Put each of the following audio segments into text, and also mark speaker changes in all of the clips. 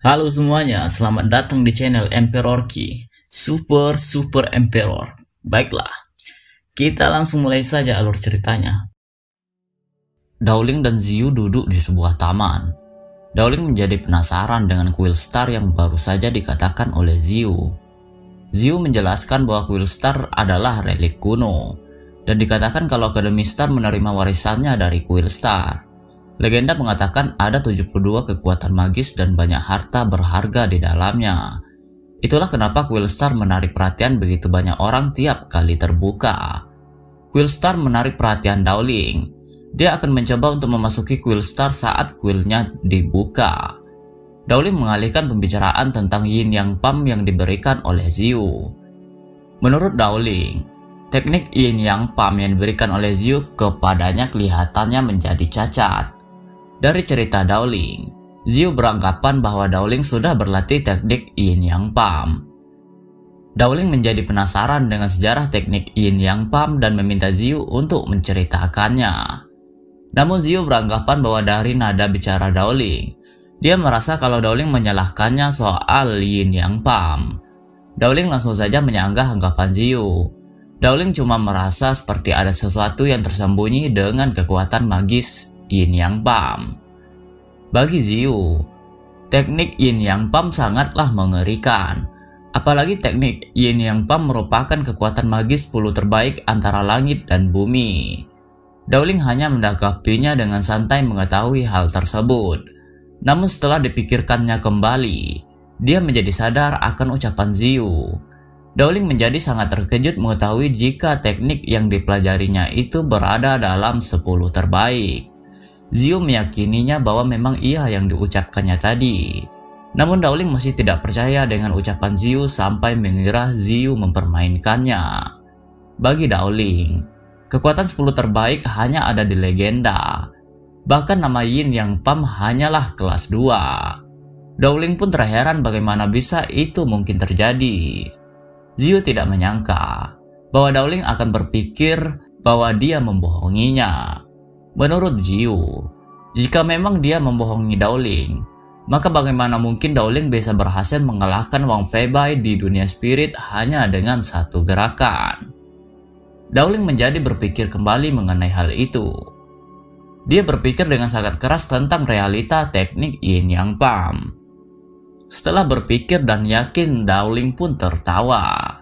Speaker 1: Halo semuanya, selamat datang di channel Emperor Key, Super Emperor. Baiklah, kita langsung mulai saja alur ceritanya. Dowling dan Xiu duduk di sebuah taman. Dowling menjadi penasaran dengan kuil star yang baru saja dikatakan oleh Xiu. Xiu menjelaskan bahwa kuil star adalah relik kuno, dan dikatakan kalau Akademi Star menerima warisannya dari kuil star. Legenda mengatakan ada 72 kekuatan magis dan banyak harta berharga di dalamnya. Itulah kenapa kuil star menarik perhatian begitu banyak orang tiap kali terbuka. Kuil star menarik perhatian Dowling. Dia akan mencoba untuk memasuki kuil star saat kuilnya dibuka. Dowling mengalihkan pembicaraan tentang yin yang pam yang diberikan oleh Xiu. Menurut Dowling, teknik yin yang pam yang diberikan oleh Xiu kepadanya kelihatannya menjadi cacat. Dari cerita Dowling, Xiu beranggapan bahwa Dowling sudah berlatih teknik yin yang pam. Dowling menjadi penasaran dengan sejarah teknik yin yang pam dan meminta Xiu untuk menceritakannya. Namun Xiu beranggapan bahwa dari nada bicara Dowling, dia merasa kalau Dowling menyalahkannya soal yin yang pam. Dowling langsung saja menyanggah anggapan Xiu. Dowling cuma merasa seperti ada sesuatu yang tersembunyi dengan kekuatan magis yin yang pam. Bagi Xiu, teknik yin yang pam sangatlah mengerikan. Apalagi teknik yin yang pam merupakan kekuatan magis 10 terbaik antara langit dan bumi. Dowling hanya menanggapinya dengan santai mengetahui hal tersebut. Namun setelah dipikirkannya kembali, dia menjadi sadar akan ucapan Xiu. Dowling menjadi sangat terkejut mengetahui jika teknik yang dipelajarinya itu berada dalam 10 terbaik. Xiu meyakininya bahwa memang iya yang diucapkannya tadi. Namun Dowling masih tidak percaya dengan ucapan Xiu sampai mengira Xiu mempermainkannya. Bagi Dowling, kekuatan 10 terbaik hanya ada di legenda. Bahkan nama yin yang pam hanyalah kelas 2. Dowling pun terheran bagaimana bisa itu mungkin terjadi. Xiu tidak menyangka bahwa Dowling akan berpikir bahwa dia membohonginya. Menurut Xiu, jika memang dia membohongi Dowling, maka bagaimana mungkin Dowling bisa berhasil mengalahkan Wang Feibai di dunia spirit hanya dengan satu gerakan? Dowling menjadi berpikir kembali mengenai hal itu. Dia berpikir dengan sangat keras tentang realita teknik yin yang pam. Setelah berpikir dan yakin, Dowling pun tertawa.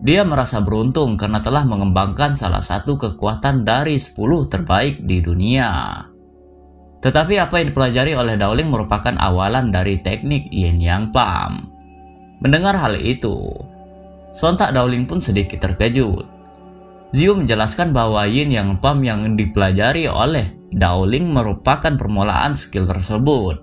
Speaker 1: Dia merasa beruntung karena telah mengembangkan salah satu kekuatan dari 10 terbaik di dunia. Tetapi apa yang dipelajari oleh Dowling merupakan awalan dari teknik yin yang pam. Mendengar hal itu, sontak Dowling pun sedikit terkejut. Xiu menjelaskan bahwa yin yang pam yang dipelajari oleh Dowling merupakan permulaan skill tersebut.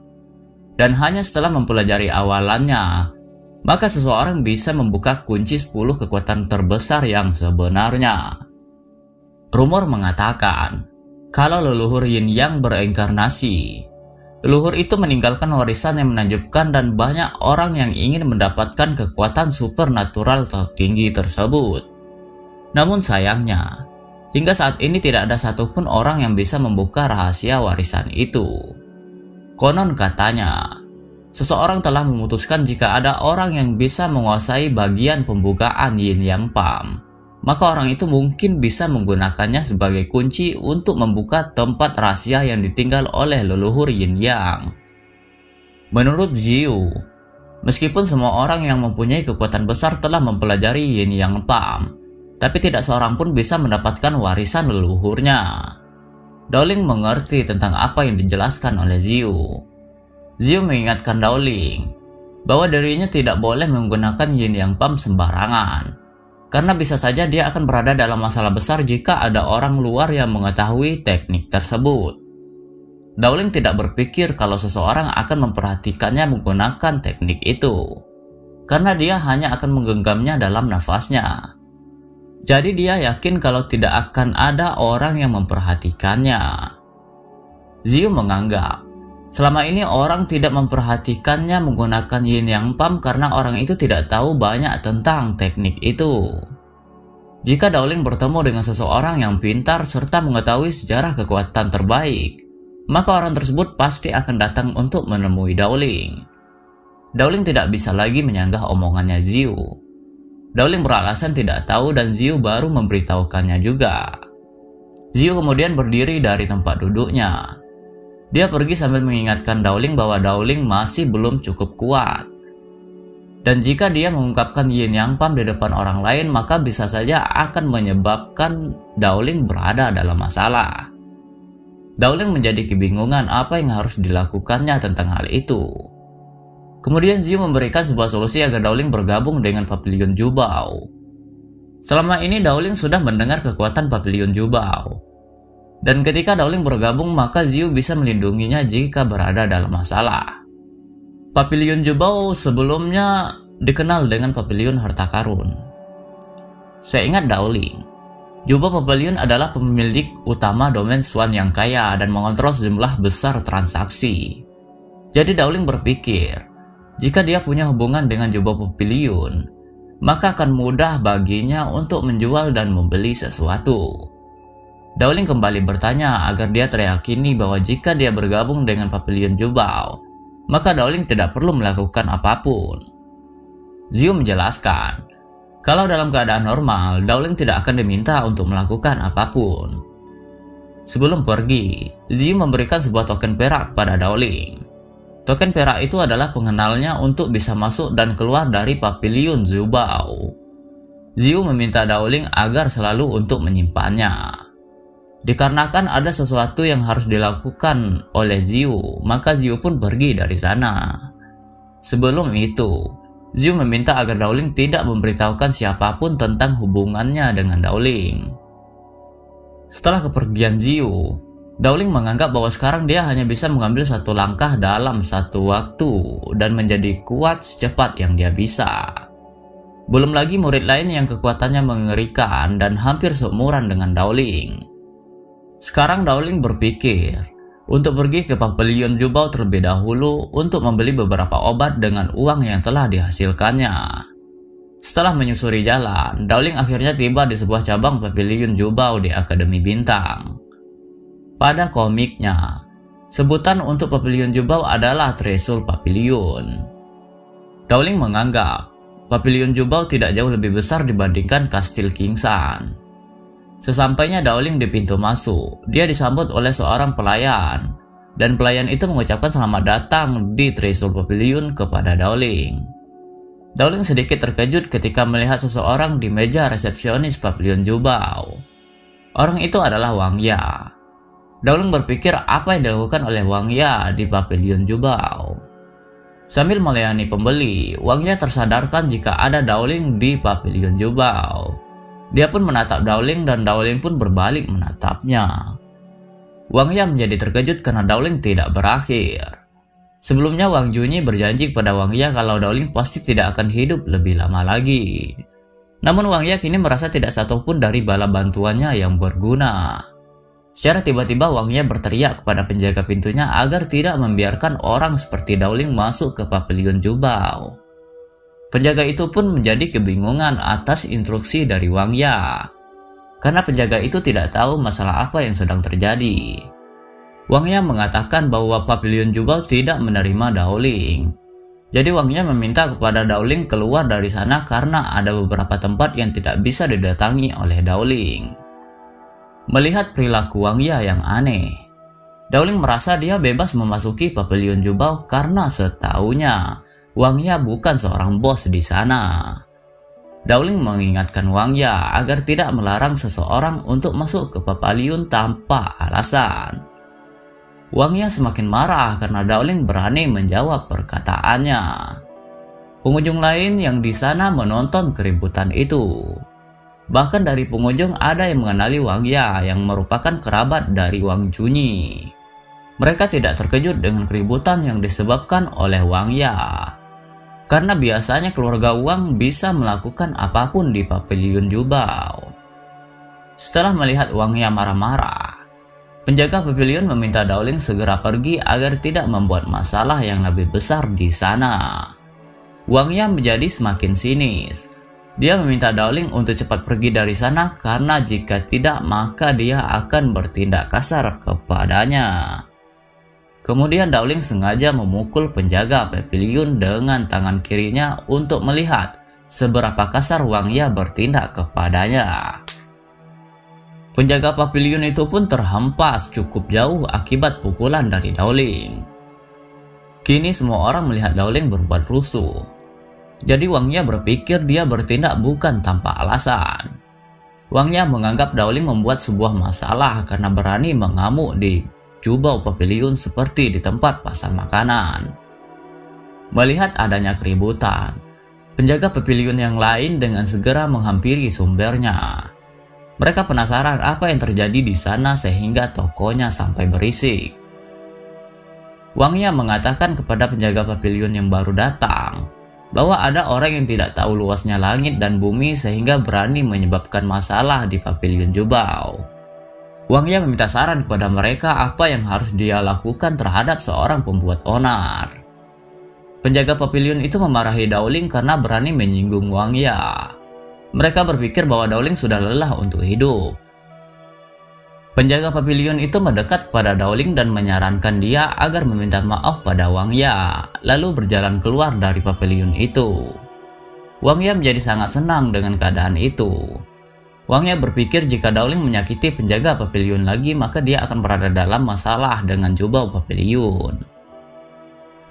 Speaker 1: Dan hanya setelah mempelajari awalannya, maka seseorang bisa membuka kunci 10 kekuatan terbesar yang sebenarnya. Rumor mengatakan, kalau leluhur yin yang bereinkarnasi, leluhur itu meninggalkan warisan yang menakjubkan dan banyak orang yang ingin mendapatkan kekuatan supernatural tertinggi tersebut. Namun sayangnya, hingga saat ini tidak ada satupun orang yang bisa membuka rahasia warisan itu. Konon katanya, seseorang telah memutuskan jika ada orang yang bisa menguasai bagian pembukaan yin yang pam, maka orang itu mungkin bisa menggunakannya sebagai kunci untuk membuka tempat rahasia yang ditinggal oleh leluhur yin yang. Menurut Xiu, meskipun semua orang yang mempunyai kekuatan besar telah mempelajari yin yang pam, tapi tidak seorang pun bisa mendapatkan warisan leluhurnya. Dowling mengerti tentang apa yang dijelaskan oleh Xiu. Xiu mengingatkan Dowling bahwa dirinya tidak boleh menggunakan yin yang pam sembarangan, karena bisa saja dia akan berada dalam masalah besar jika ada orang luar yang mengetahui teknik tersebut. Dowling tidak berpikir kalau seseorang akan memperhatikannya menggunakan teknik itu, karena dia hanya akan menggenggamnya dalam nafasnya. Jadi dia yakin kalau tidak akan ada orang yang memperhatikannya. Xiu menganggap selama ini orang tidak memperhatikannya menggunakan yin yang pam karena orang itu tidak tahu banyak tentang teknik itu. Jika Dowling bertemu dengan seseorang yang pintar serta mengetahui sejarah kekuatan terbaik, maka orang tersebut pasti akan datang untuk menemui Dowling. Dowling tidak bisa lagi menyanggah omongannya Ziu. Dowling beralasan tidak tahu dan Ziu baru memberitahukannya juga. Ziu kemudian berdiri dari tempat duduknya. Dia pergi sambil mengingatkan Dowling bahwa Dowling masih belum cukup kuat. Dan jika dia mengungkapkan Yin Yang Pam di depan orang lain, maka bisa saja akan menyebabkan Dowling berada dalam masalah. Dowling menjadi kebingungan apa yang harus dilakukannya tentang hal itu. Kemudian Ziu memberikan sebuah solusi agar Dowling bergabung dengan Papilion Jubao. Selama ini Dowling sudah mendengar kekuatan Papilion Jubao. Dan ketika Dowling bergabung, maka Ziu bisa melindunginya jika berada dalam masalah. Papilion Jubao sebelumnya dikenal dengan Papilion Harta Karun. Seingat Dowling, Jubao Papilion adalah pemilik utama domain Swan yang kaya dan mengontrol sejumlah besar transaksi. Jadi Dowling berpikir, jika dia punya hubungan dengan Jubao Papilion, maka akan mudah baginya untuk menjual dan membeli sesuatu. Dowling kembali bertanya agar dia teriyakini bahwa jika dia bergabung dengan Papilion Jubao, maka Dowling tidak perlu melakukan apapun. Ziu menjelaskan, kalau dalam keadaan normal, Dowling tidak akan diminta untuk melakukan apapun. Sebelum pergi, Ziu memberikan sebuah token perak pada Dowling. Token perak itu adalah pengenalnya untuk bisa masuk dan keluar dari Papilion Jubao. Ziu meminta Dowling agar selalu untuk menyimpannya. Dikarenakan ada sesuatu yang harus dilakukan oleh Ziu, maka Ziu pun pergi dari sana. Sebelum itu, Ziu meminta agar Dowling tidak memberitahukan siapapun tentang hubungannya dengan Dowling. Setelah kepergian Ziu, Dowling menganggap bahwa sekarang dia hanya bisa mengambil satu langkah dalam satu waktu dan menjadi kuat secepat yang dia bisa. Belum lagi murid lain yang kekuatannya mengerikan dan hampir seumuran dengan Dowling. Sekarang Dowling berpikir untuk pergi ke Papilion Jubao terlebih dahulu untuk membeli beberapa obat dengan uang yang telah dihasilkannya. Setelah menyusuri jalan, Dowling akhirnya tiba di sebuah cabang Papilion Jubao di Akademi Bintang. Pada komiknya, sebutan untuk Papilion Jubao adalah Tresul Papilion. Dowling menganggap Papilion Jubao tidak jauh lebih besar dibandingkan Kastil Kingsan. Sesampainya Dowling di pintu masuk, dia disambut oleh seorang pelayan, dan pelayan itu mengucapkan selamat datang di Tresul Papilion kepada Dowling. Dowling sedikit terkejut ketika melihat seseorang di meja resepsionis Papilion Jubao. Orang itu adalah Wang Ya. Dowling berpikir apa yang dilakukan oleh Wang Ya di Papilion Jubao. Sambil melayani pembeli, Wang Ya tersadarkan jika ada Dowling di Papilion Jubao. Dia pun menatap Dowling dan Dowling pun berbalik menatapnya. Wang Ya menjadi terkejut karena Dowling tidak berakhir. Sebelumnya Wang Junyi berjanji kepada Wang Ya kalau Dowling pasti tidak akan hidup lebih lama lagi. Namun Wang Ya kini merasa tidak satupun dari bala bantuannya yang berguna. Secara tiba-tiba Wang Ya berteriak kepada penjaga pintunya agar tidak membiarkan orang seperti Dowling masuk ke Papilion Jubao. Penjaga itu pun menjadi kebingungan atas instruksi dari Wang Ya, karena penjaga itu tidak tahu masalah apa yang sedang terjadi. Wang Ya mengatakan bahwa Papilion Jubao tidak menerima Dowling. Jadi Wang Ya meminta kepada Dowling keluar dari sana karena ada beberapa tempat yang tidak bisa didatangi oleh Dowling. Melihat perilaku Wang Ya yang aneh, Dowling merasa dia bebas memasuki Papilion Jubao karena setaunya Wang Ya bukan seorang bos di sana. Dowling mengingatkan Wang Ya agar tidak melarang seseorang untuk masuk ke Papilion tanpa alasan. Wang Ya semakin marah karena Dowling berani menjawab perkataannya. Pengunjung lain yang di sana menonton keributan itu. Bahkan dari pengunjung ada yang mengenali Wang Ya yang merupakan kerabat dari Wang Junyi. Mereka tidak terkejut dengan keributan yang disebabkan oleh Wang Ya. Karena biasanya keluarga Wang bisa melakukan apapun di Papilion Jubao. Setelah melihat Wang Ya marah-marah, penjaga Papilion meminta Dowling segera pergi agar tidak membuat masalah yang lebih besar di sana. Wang Ya menjadi semakin sinis. Dia meminta Dowling untuk cepat pergi dari sana karena jika tidak maka dia akan bertindak kasar kepadanya. Kemudian Dowling sengaja memukul penjaga pavilion dengan tangan kirinya untuk melihat seberapa kasar Wang Ya bertindak kepadanya. Penjaga pavilion itu pun terhempas cukup jauh akibat pukulan dari Dowling. Kini semua orang melihat Dowling berbuat rusuh. Jadi Wang Ya berpikir dia bertindak bukan tanpa alasan. Wang Ya menganggap Dowling membuat sebuah masalah karena berani mengamuk di jubau pavilion seperti di tempat pasar makanan. Melihat adanya keributan, penjaga pavilion yang lain dengan segera menghampiri sumbernya. Mereka penasaran apa yang terjadi di sana sehingga tokonya sampai berisik. Wang Ya mengatakan kepada penjaga pavilion yang baru datang bahwa ada orang yang tidak tahu luasnya langit dan bumi sehingga berani menyebabkan masalah di pavilion jubau. Wang Ya meminta saran kepada mereka apa yang harus dia lakukan terhadap seorang pembuat onar. Penjaga pavilion itu memarahi Dowling karena berani menyinggung Wang Ya. Mereka berpikir bahwa Dowling sudah lelah untuk hidup. Penjaga pavilion itu mendekat kepada Dowling dan menyarankan dia agar meminta maaf pada Wang Ya, lalu berjalan keluar dari pavilion itu. Wang Ya menjadi sangat senang dengan keadaan itu. Wang Ya berpikir jika Dowling menyakiti penjaga pavilion lagi, maka dia akan berada dalam masalah dengan jubau pavilion.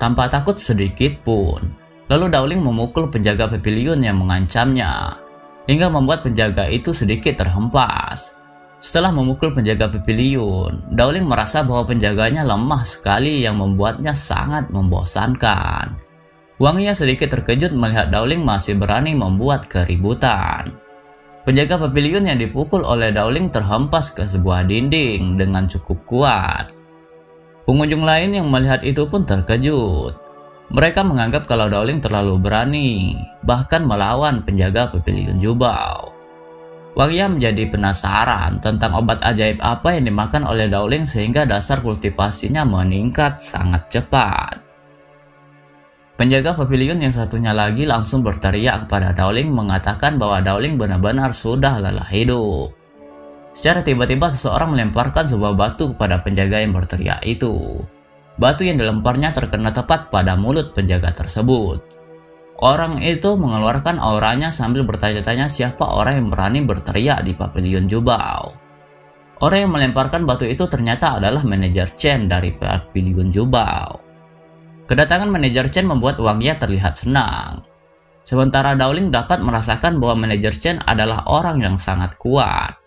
Speaker 1: Tanpa takut sedikit pun, lalu Dowling memukul penjaga pavilion yang mengancamnya, hingga membuat penjaga itu sedikit terhempas. Setelah memukul penjaga pavilion, Dowling merasa bahwa penjaganya lemah sekali yang membuatnya sangat membosankan. Wang Ya sedikit terkejut melihat Dowling masih berani membuat keributan. Penjaga pavilion yang dipukul oleh Dowling terhempas ke sebuah dinding dengan cukup kuat. Pengunjung lain yang melihat itu pun terkejut. Mereka menganggap kalau Dowling terlalu berani, bahkan melawan penjaga pavilion jubau. Wang Ya menjadi penasaran tentang obat ajaib apa yang dimakan oleh Dowling sehingga dasar kultivasinya meningkat sangat cepat. Penjaga pavilion yang satunya lagi langsung berteriak kepada Dowling mengatakan bahwa Dowling benar-benar sudah lelah hidup. Secara tiba-tiba seseorang melemparkan sebuah batu kepada penjaga yang berteriak itu. Batu yang dilemparnya terkena tepat pada mulut penjaga tersebut. Orang itu mengeluarkan auranya sambil bertanya-tanya siapa orang yang berani berteriak di pavilion jubau. Orang yang melemparkan batu itu ternyata adalah manajer Chen dari pavilion jubau. Kedatangan manajer Chen membuat Wang Ya terlihat senang. Sementara Dowling dapat merasakan bahwa manajer Chen adalah orang yang sangat kuat.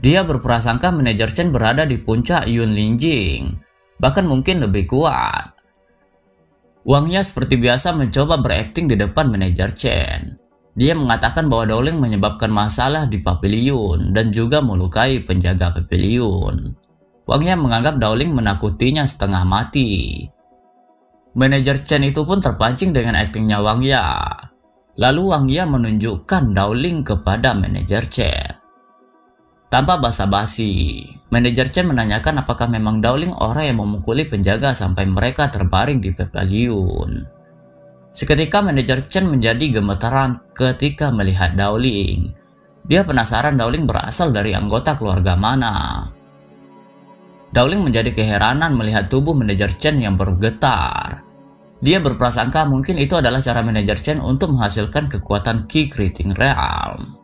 Speaker 1: Dia berprasangka manajer Chen berada di puncak Yun Lingjing, bahkan mungkin lebih kuat. Wang Ya seperti biasa mencoba berakting di depan manajer Chen. Dia mengatakan bahwa Dowling menyebabkan masalah di pavilion dan juga melukai penjaga pavilion. Wang Ya menganggap Dowling menakutinya setengah mati. Manajer Chen itu pun terpancing dengan aktingnya Wang Ya. Lalu Wang Ya menunjukkan Dowling kepada manajer Chen. Tanpa basa-basi, manajer Chen menanyakan apakah memang Dowling orang yang memukuli penjaga sampai mereka terbaring di pavilion. Seketika manajer Chen menjadi gemeteran ketika melihat Dowling. Dia penasaran Dowling berasal dari anggota keluarga mana. Dowling menjadi keheranan melihat tubuh manajer Chen yang bergetar. Dia berprasangka mungkin itu adalah cara manajer Chen untuk menghasilkan kekuatan Qi Creating Realm.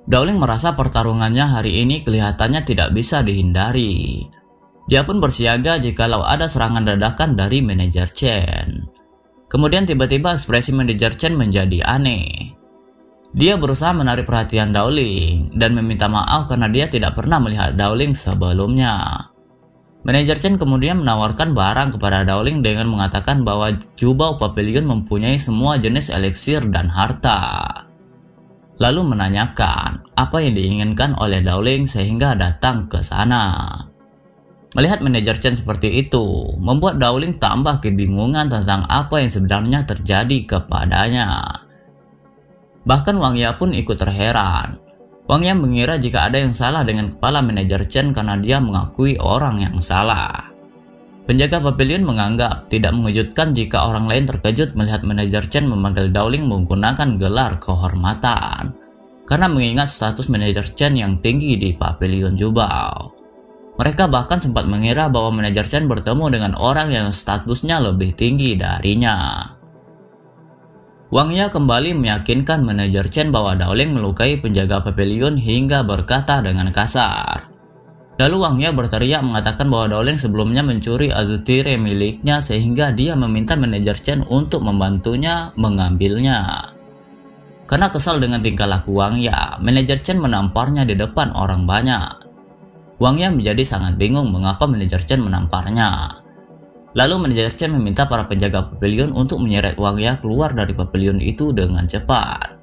Speaker 1: Dowling merasa pertarungannya hari ini kelihatannya tidak bisa dihindari. Dia pun bersiaga jikalau ada serangan dadakan dari manajer Chen. Kemudian tiba-tiba ekspresi manajer Chen menjadi aneh. Dia berusaha menarik perhatian Dowling dan meminta maaf karena dia tidak pernah melihat Dowling sebelumnya. Manajer Chen kemudian menawarkan barang kepada Dowling dengan mengatakan bahwa jubau pavilion mempunyai semua jenis eliksir dan harta. Lalu menanyakan apa yang diinginkan oleh Dowling sehingga datang ke sana. Melihat manajer Chen seperti itu, membuat Dowling tambah kebingungan tentang apa yang sebenarnya terjadi kepadanya. Bahkan Wang Ya pun ikut terheran. Wang Ya mengira jika ada yang salah dengan kepala manajer Chen karena dia mengakui orang yang salah. Penjaga pavilion menganggap tidak mengejutkan jika orang lain terkejut melihat manajer Chen memanggil Dowling menggunakan gelar kehormatan, karena mengingat status manajer Chen yang tinggi di pavilion jubau. Mereka bahkan sempat mengira bahwa manajer Chen bertemu dengan orang yang statusnya lebih tinggi darinya. Wang Ya kembali meyakinkan manajer Chen bahwa Dowling melukai penjaga pavilion hingga berkata dengan kasar. Lalu Wang Ya berteriak mengatakan bahwa Dowling sebelumnya mencuri azutire miliknya sehingga dia meminta manajer Chen untuk membantunya mengambilnya. Karena kesal dengan tingkah laku Wang Ya, manajer Chen menamparnya di depan orang banyak. Wang Ya menjadi sangat bingung mengapa manajer Chen menamparnya. Lalu manajer Chen meminta para penjaga pavilion untuk menyeret Wang Ya keluar dari pavilion itu dengan cepat.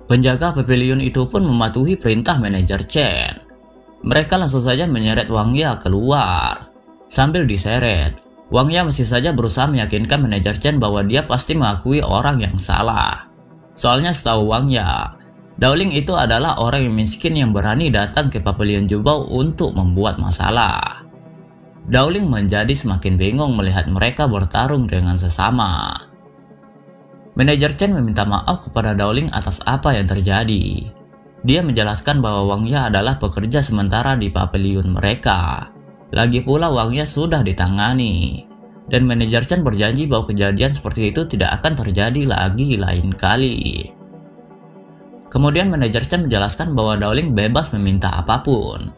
Speaker 1: Penjaga pavilion itu pun mematuhi perintah manajer Chen. Mereka langsung saja menyeret Wang Ya keluar. Sambil diseret, Wang Ya masih saja berusaha meyakinkan manajer Chen bahwa dia pasti mengakui orang yang salah. Soalnya setahu Wang Ya, Dowling itu adalah orang yang miskin yang berani datang ke pavilion Jubao untuk membuat masalah. Dowling menjadi semakin bingung melihat mereka bertarung dengan sesama. Manajer Chen meminta maaf kepada Dowling atas apa yang terjadi. Dia menjelaskan bahwa Wang Ya adalah pekerja sementara di pavilion mereka. Lagi pula Wang Ya sudah ditangani. Dan manajer Chen berjanji bahwa kejadian seperti itu tidak akan terjadi lagi lain kali. Kemudian manajer Chen menjelaskan bahwa Dowling bebas meminta apapun.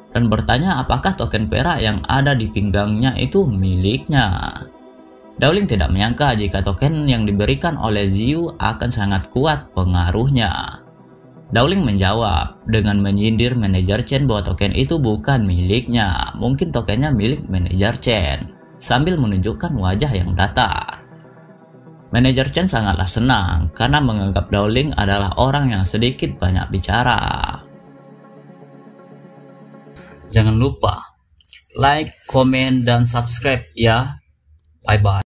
Speaker 1: Dan bertanya apakah token perak yang ada di pinggangnya itu miliknya. Dowling tidak menyangka jika token yang diberikan oleh Ziyu akan sangat kuat pengaruhnya. Dowling menjawab dengan menyindir manajer Chen bahwa token itu bukan miliknya, mungkin tokennya milik manajer Chen, sambil menunjukkan wajah yang datar. Manajer Chen sangatlah senang karena menganggap Dowling adalah orang yang sedikit banyak bicara. Jangan lupa like, komen, dan subscribe ya. Bye bye.